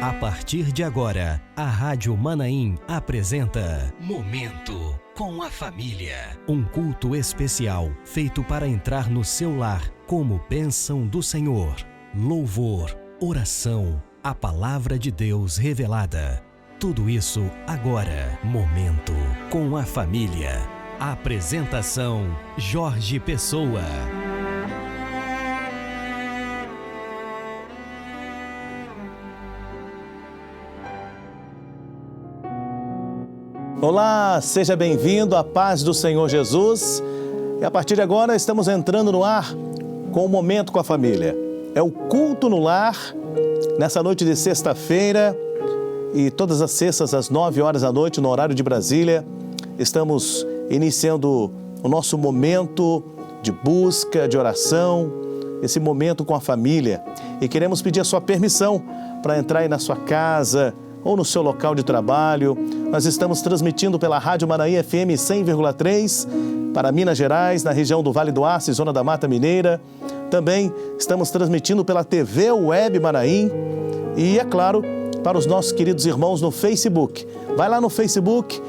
A partir de agora, a Rádio Manaim apresenta Momento com a Família. Um culto especial feito para entrar no seu lar como bênção do Senhor. Louvor, oração, a palavra de Deus revelada. Tudo isso agora. Momento com a Família. Apresentação: Jorge Pessoa. Olá, seja bem-vindo à paz do Senhor Jesus. E a partir de agora estamos entrando no ar com o Momento com a Família. É o culto no lar, nessa noite de sexta-feira e todas as sextas às 9 horas da noite, no horário de Brasília. Estamos iniciando o nosso momento de busca, de oração, esse momento com a família. E queremos pedir a sua permissão para entrar aí na sua casa ou no seu local de trabalho. Nós estamos transmitindo pela Rádio Manaim FM 100,3 para Minas Gerais, na região do Vale do Aço, Zona da Mata Mineira. Também estamos transmitindo pela TV Web Manaim e, é claro, para os nossos queridos irmãos no Facebook. Vai lá no Facebook,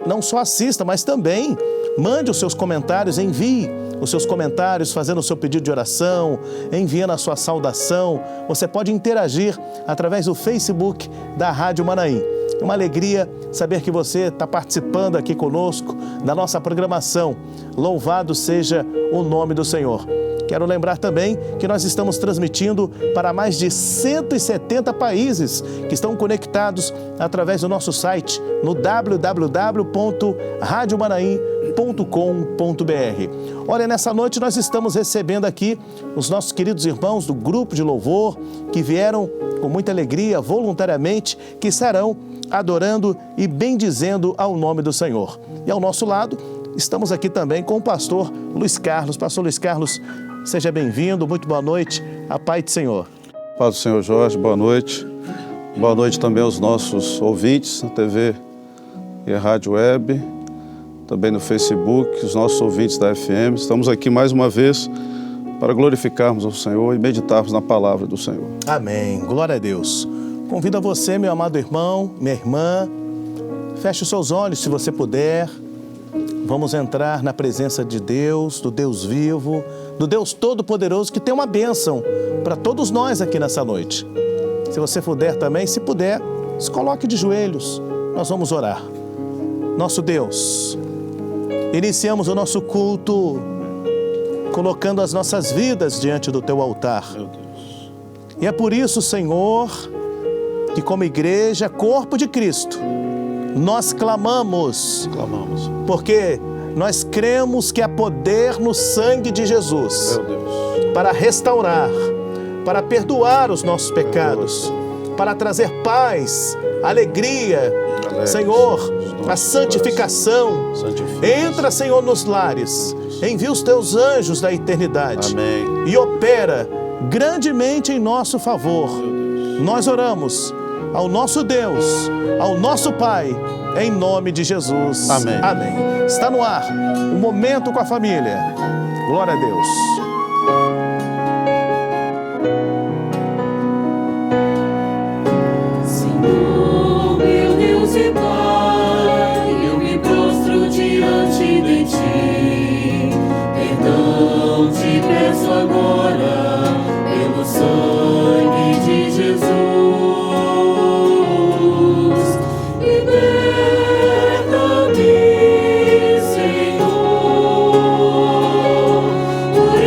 não só assista, mas também mande os seus comentários, envie os seus comentários, fazendo o seu pedido de oração, enviando a sua saudação. Você pode interagir através do Facebook da Rádio Manaim. É uma alegria saber que você está participando aqui conosco da nossa programação. Louvado seja o nome do Senhor. Quero lembrar também que nós estamos transmitindo para mais de 170 países que estão conectados através do nosso site no www.radiomanaim.com.br. Olha, nessa noite nós estamos recebendo aqui os nossos queridos irmãos do grupo de louvor que vieram com muita alegria, voluntariamente, que estarão adorando e bendizendo ao nome do Senhor. E ao nosso lado, estamos aqui também com o pastor Luiz Carlos. Pastor Luiz Carlos, seja bem-vindo, muito boa noite, a paz do Senhor. Paz do Senhor, Jorge, boa noite. Boa noite também aos nossos ouvintes na TV e Rádio Web, também no Facebook, os nossos ouvintes da FM. Estamos aqui mais uma vez para glorificarmos ao Senhor e meditarmos na palavra do Senhor. Amém, glória a Deus. Convido a você, meu amado irmão, minha irmã, feche os seus olhos se você puder. Vamos entrar na presença de Deus, do Deus vivo, do Deus Todo-Poderoso, que tem uma bênção para todos nós aqui nessa noite. Se você puder também, se puder, se coloque de joelhos, nós vamos orar. Nosso Deus, iniciamos o nosso culto colocando as nossas vidas diante do Teu altar. Meu Deus. E é por isso, Senhor, que como igreja, corpo de Cristo, nós clamamos, porque nós cremos que há poder no sangue de Jesus, Meu Deus, para restaurar, para perdoar os nossos pecados, para trazer paz, alegria, Senhor, a santificação. Entra, Senhor, nos lares, envia os Teus anjos da eternidade. Amém. E opera grandemente em nosso favor. Nós oramos ao nosso Deus, ao nosso Pai, em nome de Jesus. Amém. Amém. Está no ar, um momento com a família. Glória a Deus. Senhor, meu Deus e Pai, eu me prostro diante de Ti. Perdão te peço agora, pelo sangue de Jesus. Liberta-me, Senhor, por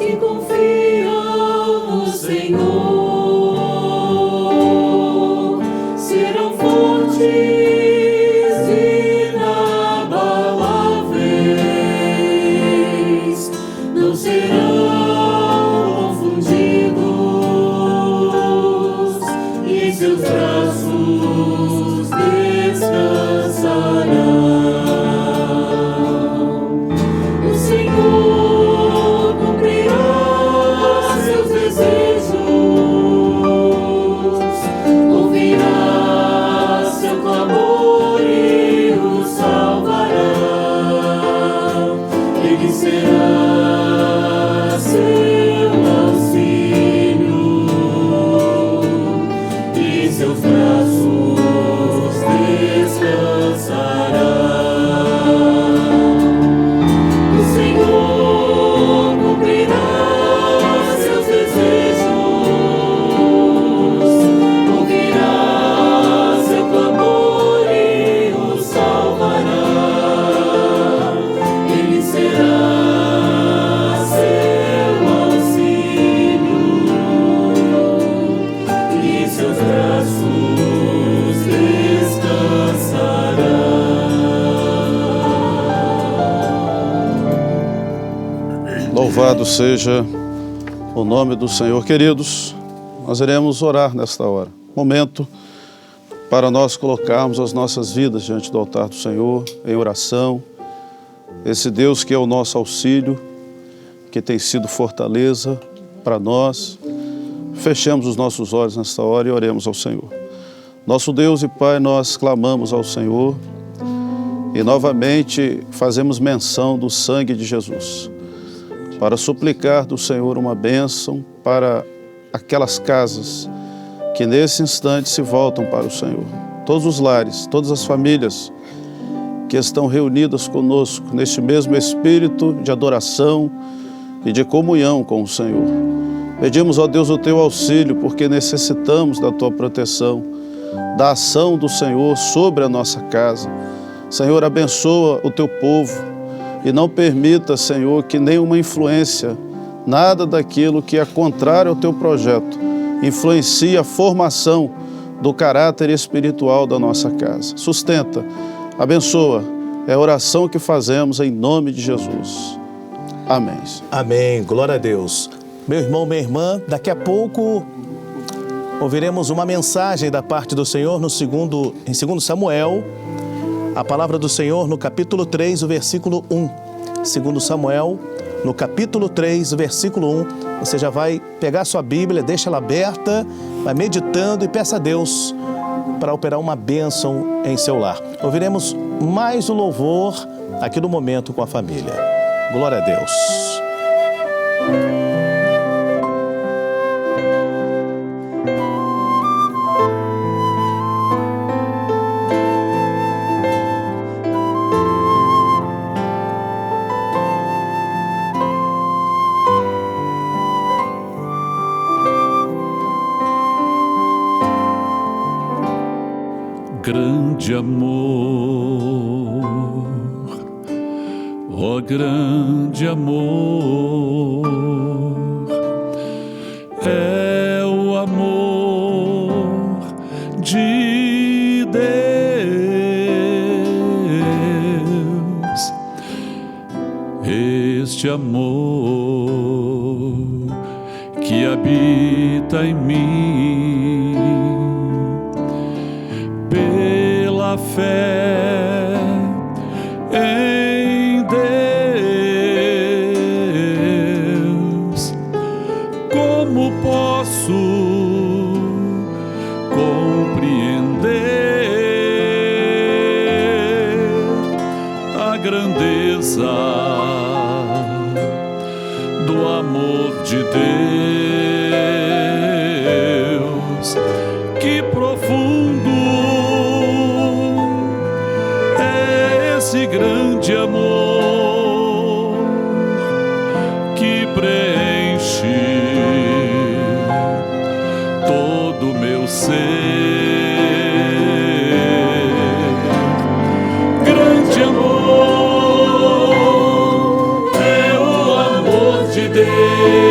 que confiam no Senhor serão fortes e inabaláveis, não serão confundidos, e em seus braços descansarão. O Senhor cumprirá seus desejos, ouvirá seu clamor e o salvará. Ele será seu auxílio, e seus braços descansarão. O Senhor cumprirá seus desejos, ouvirá seu clamor e o salvará. Ele será seu auxílio, e seus braços descansarão. Louvado seja o nome do Senhor. Queridos, nós iremos orar nesta hora. Momento para nós colocarmos as nossas vidas diante do altar do Senhor, em oração. Esse Deus que é o nosso auxílio, que tem sido fortaleza para nós. Fechemos os nossos olhos nesta hora e oremos ao Senhor. Nosso Deus e Pai, nós clamamos ao Senhor e novamente fazemos menção do sangue de Jesus, para suplicar do Senhor uma bênção para aquelas casas que nesse instante se voltam para o Senhor. Todos os lares, todas as famílias que estão reunidas conosco neste mesmo espírito de adoração e de comunhão com o Senhor. Pedimos, ó Deus, o Teu auxílio, porque necessitamos da Tua proteção, da ação do Senhor sobre a nossa casa. Senhor, abençoa o Teu povo e não permita, Senhor, que nenhuma influência, nada daquilo que é contrário ao Teu projeto, influencie a formação do caráter espiritual da nossa casa. Sustenta, abençoa, é a oração que fazemos em nome de Jesus. Amém. Amém, glória a Deus. Meu irmão, minha irmã, daqui a pouco ouviremos uma mensagem da parte do Senhor em 2 Samuel, a palavra do Senhor no capítulo 3, o versículo 1. 2 Samuel, no capítulo 3, o versículo 1. Você já vai pegar sua Bíblia, deixa ela aberta, vai meditando e peça a Deus para operar uma bênção em seu lar. Ouviremos mais um louvor aqui no Momento com a Família. Glória a Deus. Grande amor, ó grande amor, é o amor de Deus, este amor que habita em mim. Pela fé em Deus, como posso compreender a grandeza do amor de Deus? Que profundo é esse grande amor que preenche todo o meu ser. Grande amor é o amor de Deus.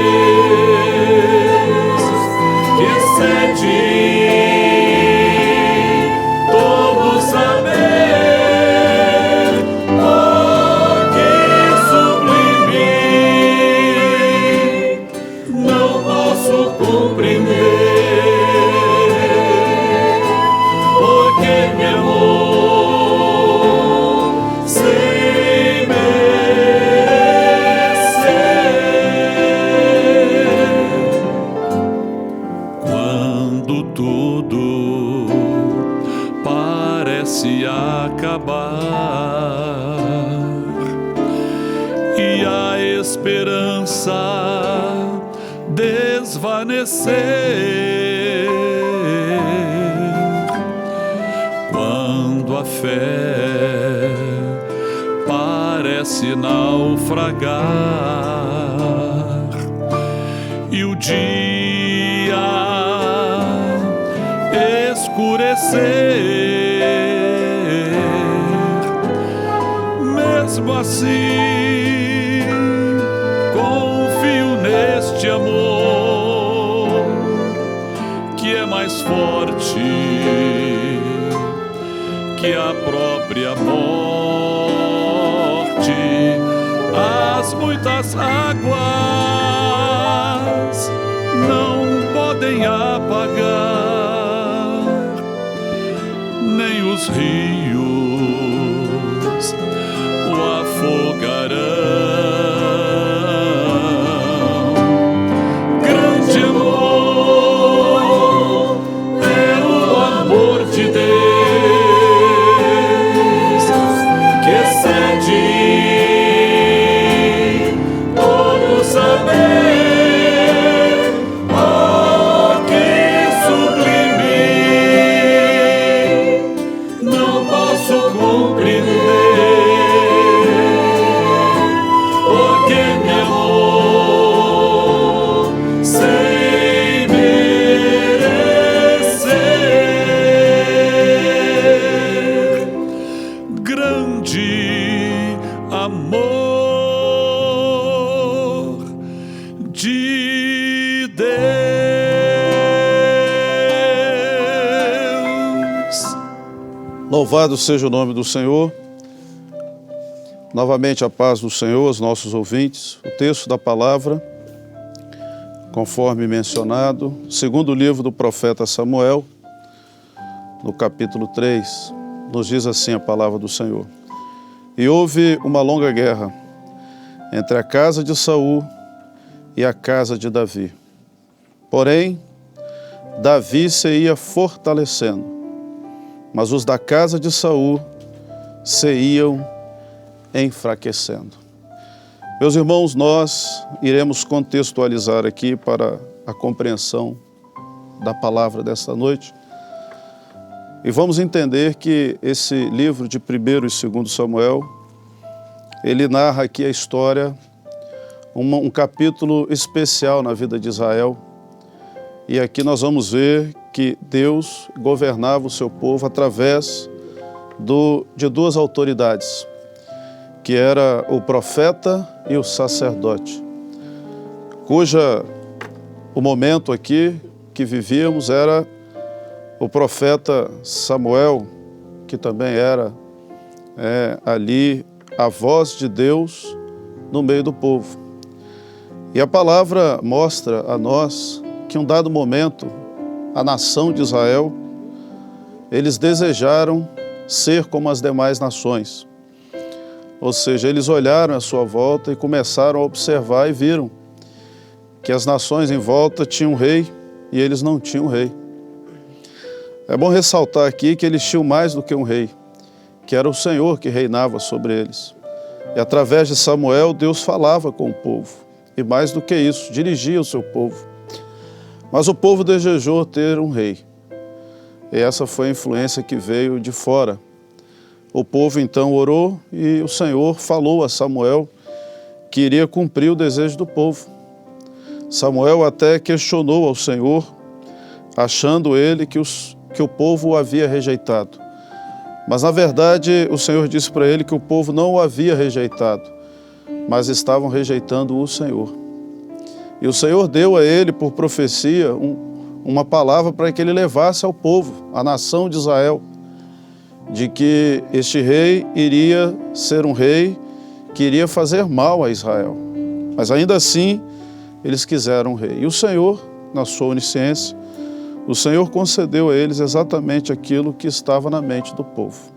desvanecer. Quando a fé parece naufragar e o dia escurecer, mesmo assim confio neste amor que é mais forte que a própria morte. As muitas águas não podem apagar, nem os rios o afogarão. Grande amor é o amor de Deus, que excede todo saber. Oh, que sublime! Não posso compreender, porque me amou sem merecer. Grande amor de Deus. Louvado seja o nome do Senhor. Novamente a paz do Senhor aos nossos ouvintes. O texto da palavra, conforme mencionado, segundo livro do profeta Samuel, no capítulo 3, nos diz assim a palavra do Senhor. E houve uma longa guerra entre a casa de Saul e a casa de Davi. Porém, Davi se ia fortalecendo, mas os da casa de Saul se iam enfraquecendo. Meus irmãos, nós iremos contextualizar aqui para a compreensão da palavra desta noite. E vamos entender que esse livro de 1º e 2º Samuel, ele narra aqui a história, um capítulo especial na vida de Israel. E aqui nós vamos ver que Deus governava o seu povo através de duas autoridades, que era o profeta e o sacerdote, o momento aqui que vivíamos era o profeta Samuel, que também era ali a voz de Deus no meio do povo. E a palavra mostra a nós que em um dado momento, a nação de Israel, eles desejaram ser como as demais nações. Ou seja, eles olharam à sua volta e começaram a observar e viram que as nações em volta tinham um rei e eles não tinham um rei. É bom ressaltar aqui que eles tinham mais do que um rei, que era o Senhor que reinava sobre eles. E através de Samuel, Deus falava com o povo. E mais do que isso, dirigia o seu povo. Mas o povo desejou ter um rei. E essa foi a influência que veio de fora. O povo então orou e o Senhor falou a Samuel que iria cumprir o desejo do povo. Samuel até questionou ao Senhor, achando ele que o povo o havia rejeitado. Mas na verdade o Senhor disse para ele que o povo não o havia rejeitado, mas estavam rejeitando o Senhor. E o Senhor deu a ele por profecia uma palavra para que ele levasse ao povo, à nação de Israel, de que este rei iria ser um rei que iria fazer mal a Israel. Mas ainda assim, eles quiseram um rei. E o Senhor, na sua onisciência, o Senhor concedeu a eles exatamente aquilo que estava na mente do povo.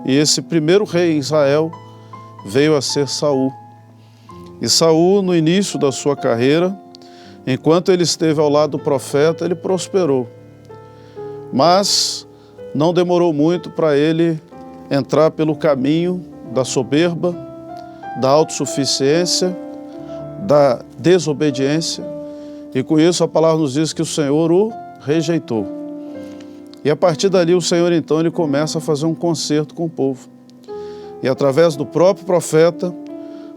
E esse primeiro rei em Israel veio a ser Saul. E Saul, no início da sua carreira, enquanto ele esteve ao lado do profeta, ele prosperou. Mas não demorou muito para ele entrar pelo caminho da soberba, da autossuficiência, da desobediência E com isso a palavra nos diz que o Senhor o rejeitou. E a partir dali o Senhor então ele começa a fazer um concerto com o povo. E através do próprio profeta,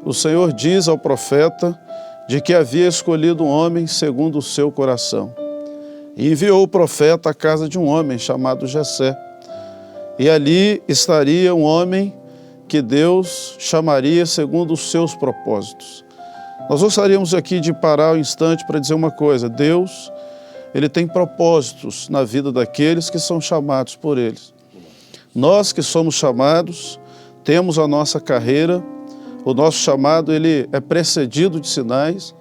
o Senhor diz ao profeta de que havia escolhido um homem segundo o seu coração. E enviou o profeta à casa de um homem chamado Jessé. E ali estaria um homem que Deus chamaria segundo os seus propósitos. Nós gostaríamos aqui de parar um instante para dizer uma coisa. Deus, Ele tem propósitos na vida daqueles que são chamados por Ele. Nós que somos chamados, temos a nossa carreira, o nosso chamado ele é precedido de sinais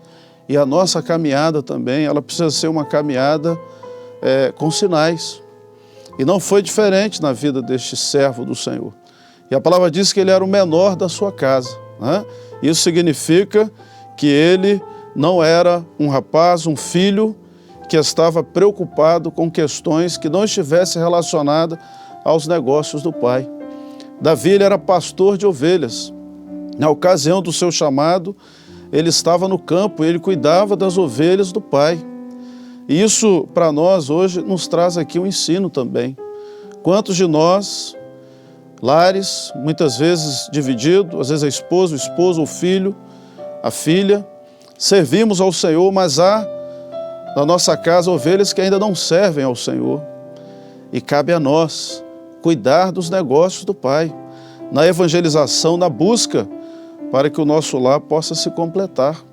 e a nossa caminhada também, ela precisa ser uma caminhada com sinais. E não foi diferente na vida deste servo do Senhor. E a palavra diz que ele era o menor da sua casa, né? Isso significa que ele não era um rapaz, um filho que estava preocupado com questões que não estivessem relacionadas aos negócios do pai. Davi ele era pastor de ovelhas. Na ocasião do seu chamado, ele estava no campo, ele cuidava das ovelhas do pai. E isso, para nós, hoje, nos traz aqui um ensino também. Quantos de nós, lares, muitas vezes divididos, às vezes a esposa, o esposo, o filho, a filha, servimos ao Senhor, mas há na nossa casa ovelhas que ainda não servem ao Senhor. E cabe a nós cuidar dos negócios do Pai, na evangelização, na busca, para que o nosso lar possa se completar.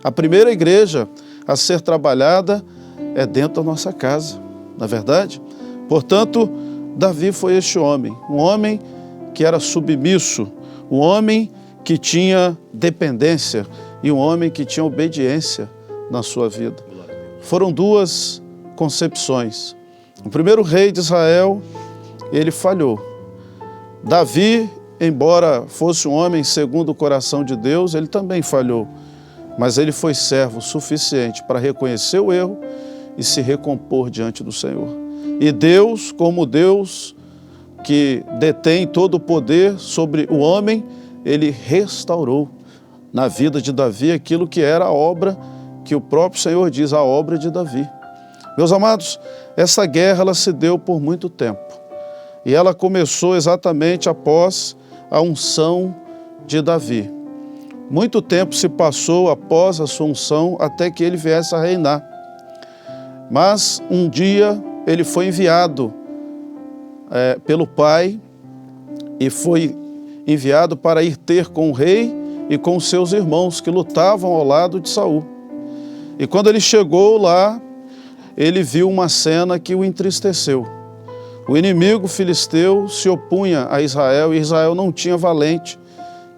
A primeira igreja a ser trabalhada é dentro da nossa casa, não é verdade? Portanto, Davi foi este homem, um homem que era submisso, um homem que tinha dependência e um homem que tinha obediência na sua vida. Foram duas concepções. O primeiro rei de Israel, ele falhou. Davi, embora fosse um homem segundo o coração de Deus, ele também falhou. Mas ele foi servo suficiente para reconhecer o erro e se recompor diante do Senhor. E Deus, como Deus que detém todo o poder sobre o homem, ele restaurou na vida de Davi aquilo que era a obra que o próprio Senhor diz, a obra de Davi. Meus amados, essa guerra ela se deu por muito tempo. E ela começou exatamente após a unção de Davi. Muito tempo se passou após a sua unção até que ele viesse a reinar. Mas um dia ele foi enviado pelo pai e foi enviado para ir ter com o rei e com os seus irmãos que lutavam ao lado de Saul. E quando ele chegou lá, ele viu uma cena que o entristeceu. O inimigo filisteu se opunha a Israel e Israel não tinha valente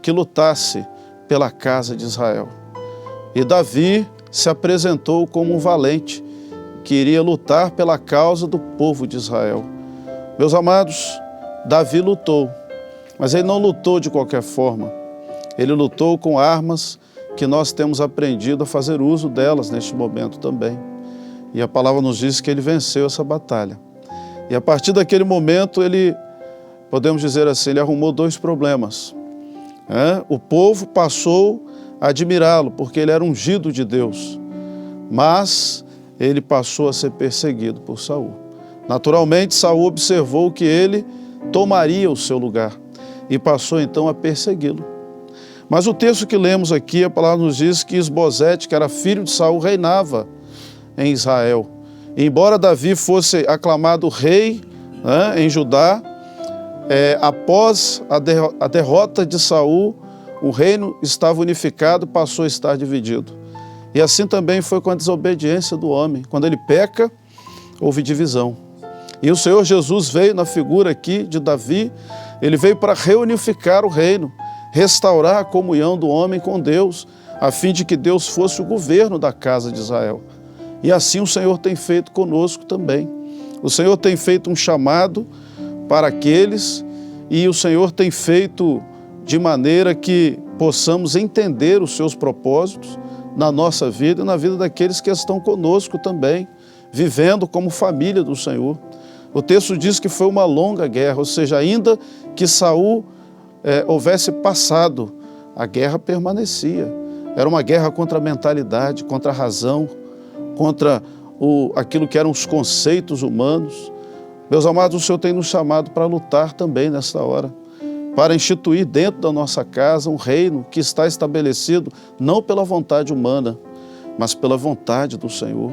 que lutasse pela casa de Israel. E Davi se apresentou como um valente que iria lutar pela causa do povo de Israel. Meus amados, Davi lutou, mas ele não lutou de qualquer forma. Ele lutou com armas que nós temos aprendido a fazer uso delas neste momento também. E a palavra nos diz que ele venceu essa batalha. E a partir daquele momento, ele, podemos dizer assim, ele arrumou dois problemas. O povo passou a admirá-lo, porque ele era ungido de Deus. Mas ele passou a ser perseguido por Saul. Naturalmente, Saul observou que ele tomaria o seu lugar e passou então a persegui-lo. Mas o texto que lemos aqui, a palavra nos diz que Isbosete, que era filho de Saul, reinava em Israel. E embora Davi fosse aclamado rei em Judá, após a derrota de Saul, o reino estava unificado, passou a estar dividido. E assim também foi com a desobediência do homem. Quando ele peca, houve divisão. E o Senhor Jesus veio na figura aqui de Davi, ele veio para reunificar o reino, restaurar a comunhão do homem com Deus, a fim de que Deus fosse o governo da casa de Israel. E assim o Senhor tem feito conosco também. O Senhor tem feito um chamado para aqueles e o Senhor tem feito de maneira que possamos entender os seus propósitos na nossa vida e na vida daqueles que estão conosco também, vivendo como família do Senhor. O texto diz que foi uma longa guerra, ou seja, ainda que Saul houvesse passado, a guerra permanecia. Era uma guerra contra a mentalidade, contra a razão, contra aquilo que eram os conceitos humanos. Meus amados, o Senhor tem nos chamado para lutar também nesta hora, para instituir dentro da nossa casa um reino que está estabelecido não pela vontade humana, mas pela vontade do Senhor.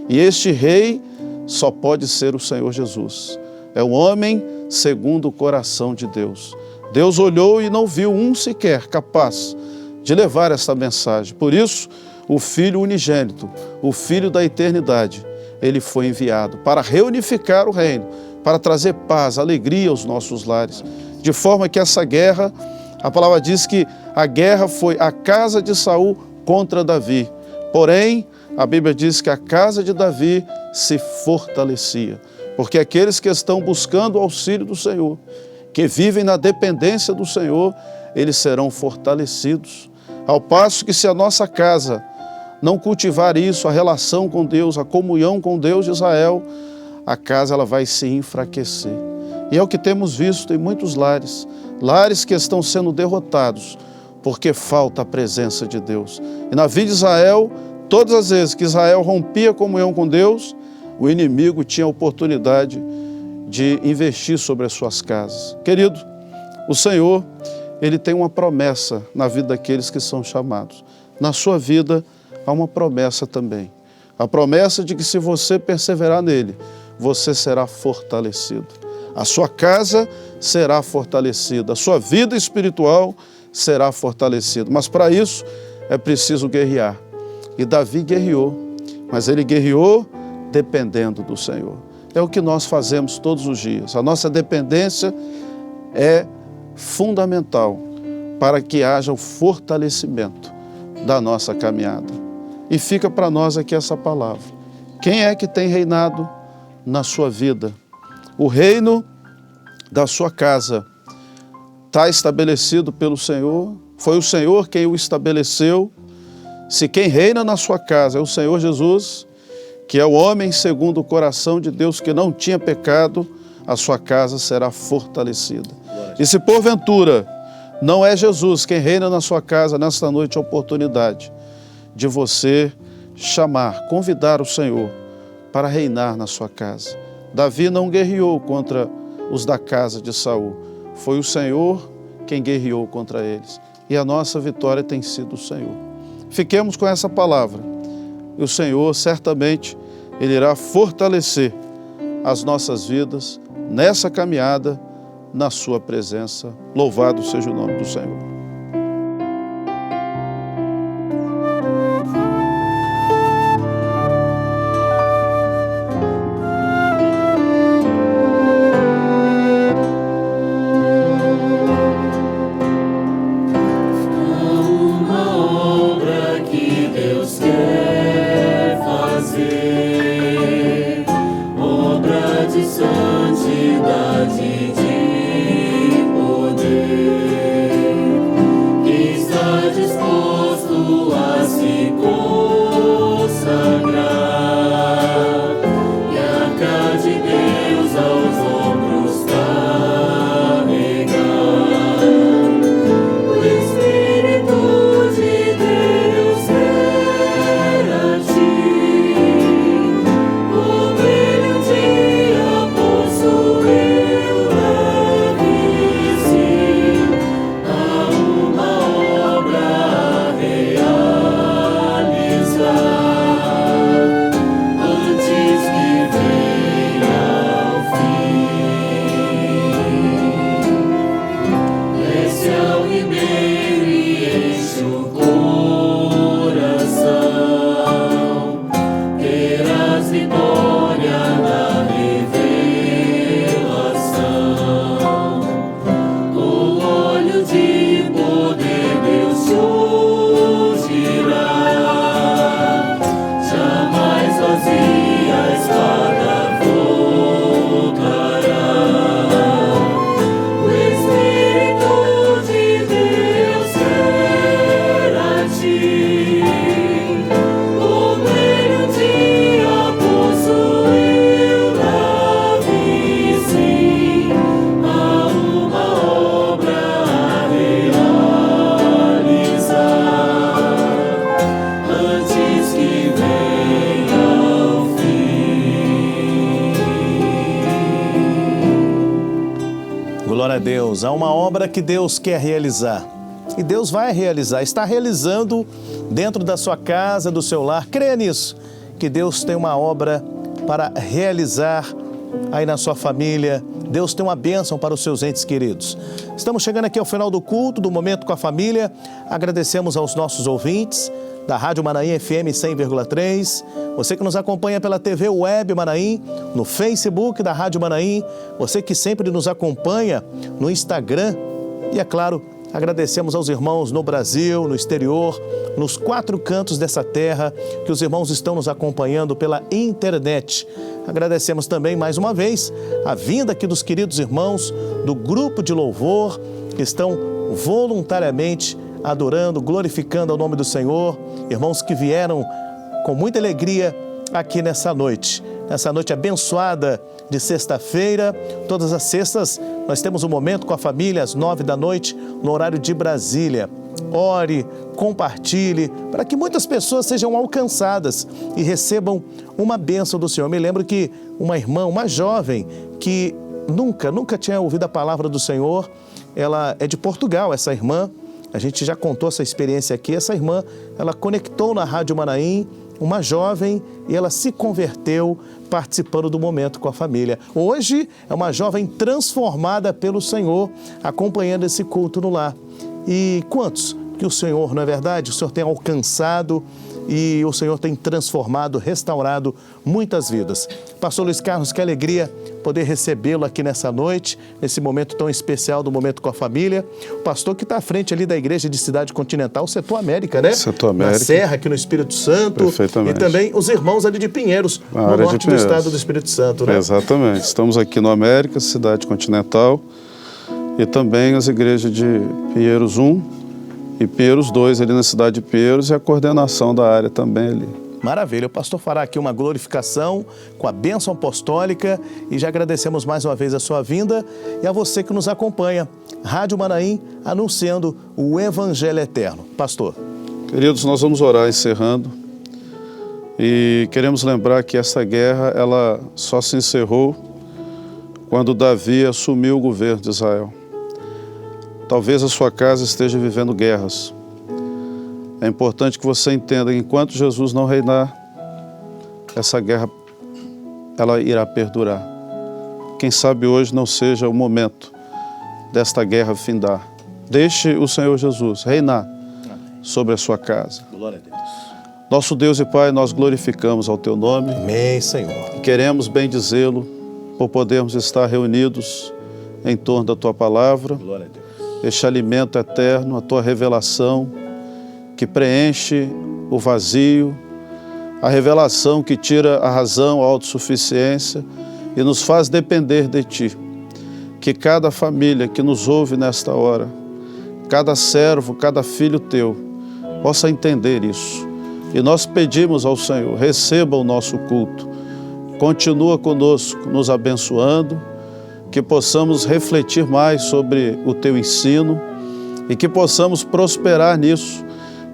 E este rei só pode ser o Senhor Jesus. É o homem segundo o coração de Deus. Deus olhou e não viu um sequer capaz de levar essa mensagem. Por isso, o Filho unigênito, o Filho da eternidade, ele foi enviado para reunificar o reino, para trazer paz, alegria aos nossos lares. De forma que essa guerra, a palavra diz que a guerra foi a casa de Saul contra Davi. Porém, a Bíblia diz que a casa de Davi se fortalecia. Porque aqueles que estão buscando o auxílio do Senhor, que vivem na dependência do Senhor, eles serão fortalecidos. Ao passo que se a nossa casa não cultivar isso, a relação com Deus, a comunhão com Deus de Israel, a casa ela vai se enfraquecer. E é o que temos visto em muitos lares, lares que estão sendo derrotados, porque falta a presença de Deus. E na vida de Israel, todas as vezes que Israel rompia a comunhão com Deus, o inimigo tinha a oportunidade de investir sobre as suas casas. Querido, o Senhor, Ele tem uma promessa na vida daqueles que são chamados. Na sua vida, há uma promessa também. A promessa de que se você perseverar nele, você será fortalecido. A sua casa será fortalecida, a sua vida espiritual será fortalecida. Mas para isso é preciso guerrear. E Davi guerreou, mas ele guerreou dependendo do Senhor. É o que nós fazemos todos os dias. A nossa dependência é fundamental para que haja o fortalecimento da nossa caminhada. E fica para nós aqui essa palavra. Quem é que tem reinado na sua vida? O reino da sua casa está estabelecido pelo Senhor. Foi o Senhor quem o estabeleceu. Se quem reina na sua casa é o Senhor Jesus, que é o homem segundo o coração de Deus, que não tinha pecado, a sua casa será fortalecida. E se porventura não é Jesus quem reina na sua casa, nesta noite a oportunidade de você chamar, convidar o Senhor para reinar na sua casa. Davi não guerreou contra os da casa de Saul, foi o Senhor quem guerreou contra eles. E a nossa vitória tem sido o Senhor. Fiquemos com essa palavra. E o Senhor, certamente, Ele irá fortalecer as nossas vidas nessa caminhada, na sua presença. Louvado seja o nome do Senhor. Santidade de poder. a Deus. Há uma obra que Deus quer realizar. E Deus vai realizar, está realizando dentro da sua casa, do seu lar. Creia nisso, que Deus tem uma obra para realizar aí na sua família. Deus tem uma bênção para os seus entes queridos. Estamos chegando aqui ao final do culto, do Momento com a Família. Agradecemos aos nossos ouvintes da Rádio Manaim FM 100,3. Você que nos acompanha pela TV Web Manaim, no Facebook da Rádio Manaim. Você que sempre nos acompanha no Instagram. E é claro, agradecemos aos irmãos no Brasil, no exterior, nos 4 cantos dessa terra, que os irmãos estão nos acompanhando pela internet. Agradecemos também mais uma vez a vinda aqui dos queridos irmãos do grupo de louvor, que estão voluntariamente adorando, glorificando o nome do Senhor. Irmãos que vieram com muita alegria aqui nessa noite abençoada de sexta-feira. Todas as sextas nós temos um momento com a família às 9 da noite, no horário de Brasília. Ore, compartilhe, para que muitas pessoas sejam alcançadas e recebam uma bênção do Senhor. Eu me lembro que uma irmã, uma jovem, que nunca tinha ouvido a palavra do Senhor, ela é de Portugal, essa irmã, a gente já contou essa experiência aqui. Essa irmã, ela conectou na Rádio Manaim, uma jovem, e ela se converteu participando do Momento com a Família. Hoje é uma jovem transformada pelo Senhor, acompanhando esse culto no lar. E quantos que o Senhor, não é verdade? O Senhor tem alcançado e o Senhor tem transformado, restaurado muitas vidas. Pastor Luiz Carlos, que alegria poder recebê-lo aqui nessa noite, nesse momento tão especial do Momento com a Família. O pastor que está à frente ali da Igreja de Cidade Continental, Setor América, né? Setor América. Na Serra, aqui no Espírito Santo. Perfeitamente. E também os irmãos ali de Pinheiros, no norte do estado do Espírito Santo, né? Exatamente. Estamos aqui no América, Cidade Continental, e também as igrejas de Pinheiros 1 e Pinheiros 2, ali na cidade de Pinheiros, e a coordenação da área também ali. Maravilha, o pastor fará aqui uma glorificação com a bênção apostólica e já agradecemos mais uma vez a sua vinda e a você que nos acompanha. Rádio Manaim anunciando o Evangelho Eterno. Pastor. Queridos, nós vamos orar encerrando e queremos lembrar que essa guerra, ela só se encerrou quando Davi assumiu o governo de Israel. Talvez a sua casa esteja vivendo guerras. É importante que você entenda que enquanto Jesus não reinar, essa guerra, ela irá perdurar. Quem sabe hoje não seja o momento desta guerra findar. Deixe o Senhor Jesus reinar sobre a sua casa. Glória a Deus. Nosso Deus e Pai, nós glorificamos ao Teu nome. Amém, Senhor. Queremos bendizê-lo por podermos estar reunidos em torno da Tua palavra. Glória a Deus. Este alimento eterno, a Tua revelação, que preenche o vazio, a revelação que tira a razão, a autossuficiência e nos faz depender de Ti. Que cada família que nos ouve nesta hora, cada servo, cada filho Teu, possa entender isso. E nós pedimos ao Senhor, receba o nosso culto, continua conosco, nos abençoando, que possamos refletir mais sobre o Teu ensino e que possamos prosperar nisso,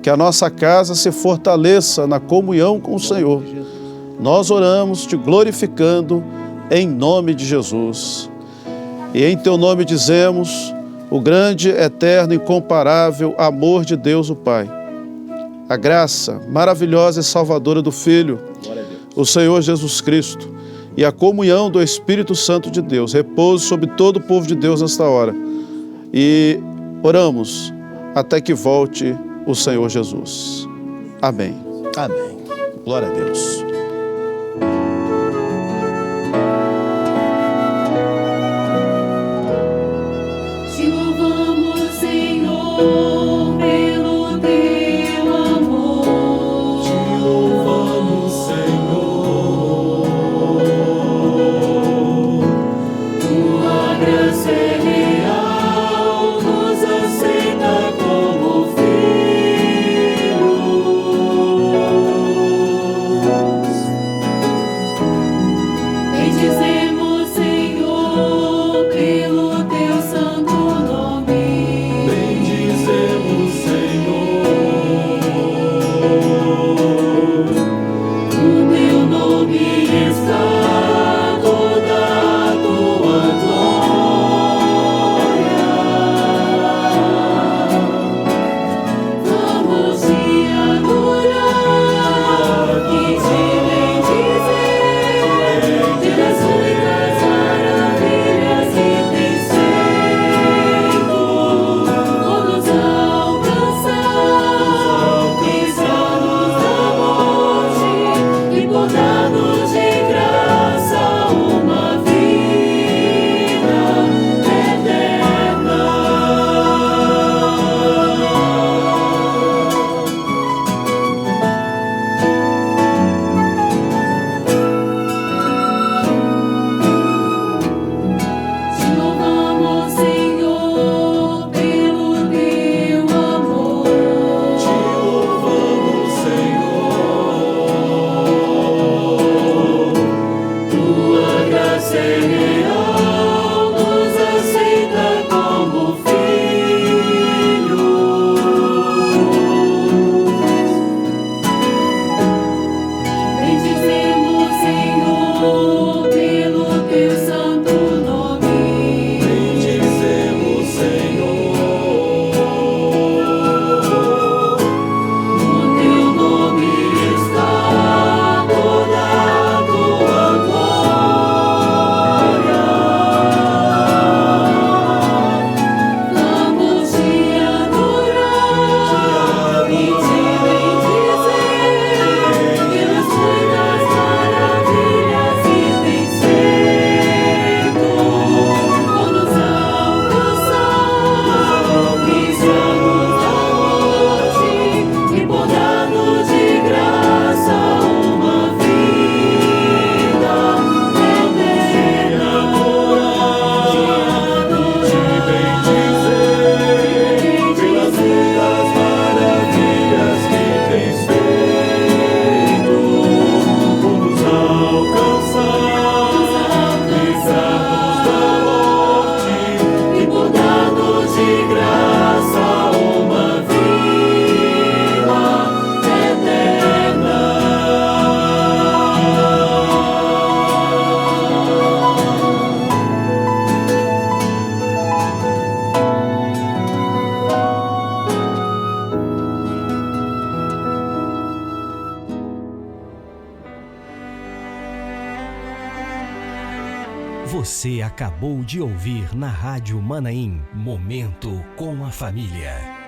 que a nossa casa se fortaleça na comunhão com o Senhor. Nós oramos Te glorificando em nome de Jesus. E em Teu nome dizemos o grande, eterno, incomparável amor de Deus o Pai, a graça maravilhosa e salvadora do Filho, o Senhor Jesus Cristo, e a comunhão do Espírito Santo de Deus repouse sobre todo o povo de Deus nesta hora. E oramos até que volte o Senhor Jesus. Amém. Amém. Glória a Deus. Te louvamos, Senhor, pelo Teu amor. Te louvamos, Senhor. Tua graça é real, nos aceita como filhos. Você acabou de ouvir na Rádio Manaim, Momento com a Família.